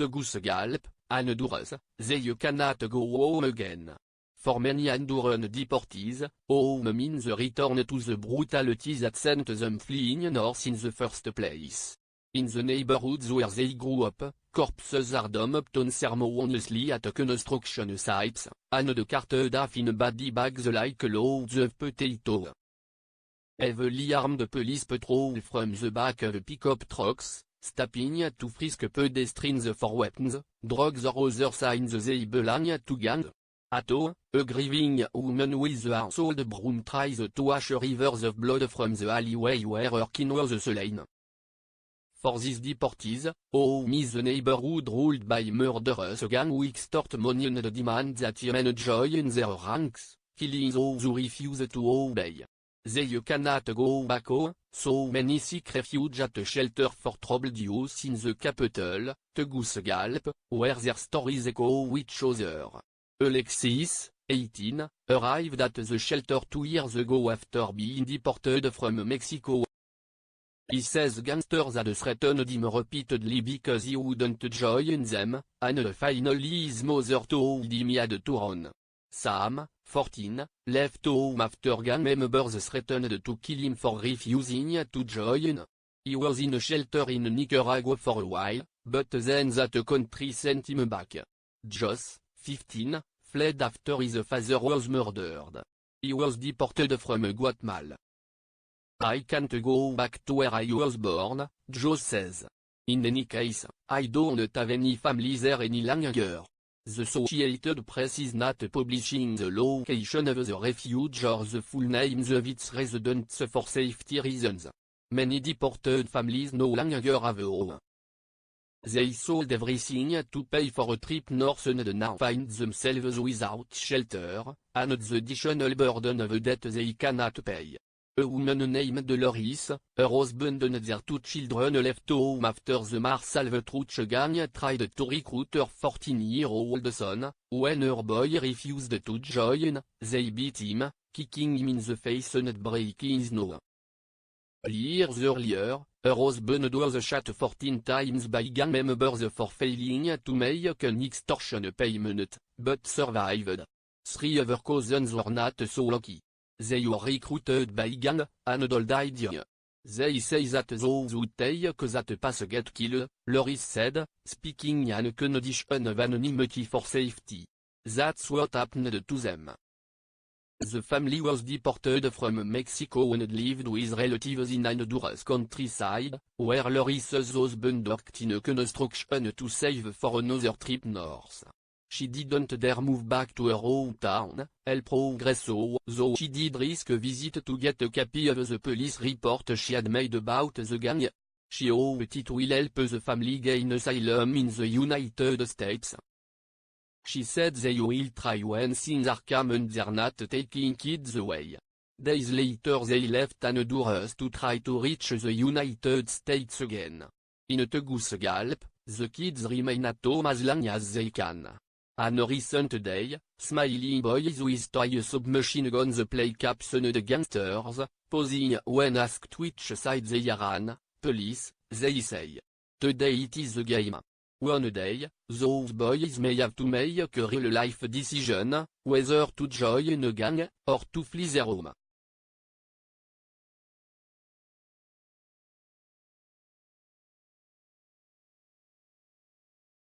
to goose gallop, and doors, they cannot go home again. For many Andorran deportees, home means the return to the brutalities that sent them fleeing north in the first place. In the neighborhoods where they grew up, corpses are dumped unceremoniously at construction sites, and carted off in body bags like loads of potatoes. Heavily armed police patrol from the back of pickup trucks, stopping to frisk pedestrians for weapons, drugs or other signs they belong to gang. Atto, a grieving woman with a household broom tries to wash rivers of blood from the alleyway where her kin was slain. For these deportees, home is the neighborhood ruled by murderous gang who extort money and demand that men join their ranks, killing those who refuse to obey. They cannot go back home, so many seek refuge at a shelter for troubled youth in the capital, to Goose Gallop, where their stories echo each other. Alexis, 18, arrived at the shelter 2 years ago after being deported from Mexico. He says gangsters had threatened him repeatedly because he wouldn't join them, and finally his mother told him he had to run. Sam, 14, left home after gang members threatened to kill him for refusing to join. He was in a shelter in Nicaragua for a while, but then that country sent him back. Joss, 15, fled after his father was murdered. He was deported from Guatemala. I can't go back to where I was born, Joss says. In any case, I don't have any family there any longer. The Associated Press is not publishing the location of the refuge or the full names of its residents for safety reasons. Many deported families no longer have a home. They sold everything to pay for a trip north and now find themselves without shelter, and the additional burden of a debt they cannot pay. A woman named Loris, her husband and their 2 children left home after the Mar Salvatruch gang tried to recruit her 14-year-old son. When her boy refused to join, they beat him, kicking him in the face and breaking his nose. Years earlier, her husband was shot 14 times by gang members for failing to make an extortion payment, but survived. 3 of her cousins were not so lucky. They were recruited by gang, and all died young. They say that those who take that path get killed, Loris said, speaking in a condition of anonymity for safety. That's what happened to them. The family was deported from Mexico and lived with relatives in Honduras countryside, where Loris's husband worked in a construction to save for another trip north. She didn't dare move back to her hometown, El Progreso, though she did risk a visit to get a copy of the police report she had made about the gang. She hoped it will help the family gain asylum in the United States. She said they will try when things are calm and they're not taking kids away. Days later they left Honduras to try to reach the United States again. In a Goose Gallop, the kids remain at home as long as they can. On a recent day, smiling boys with toy submachine guns play cops and gangsters, posing when asked which side they are on. Police, they say. Today it is the game. One day, those boys may have to make a real-life decision, whether to join a gang, or to flee their home.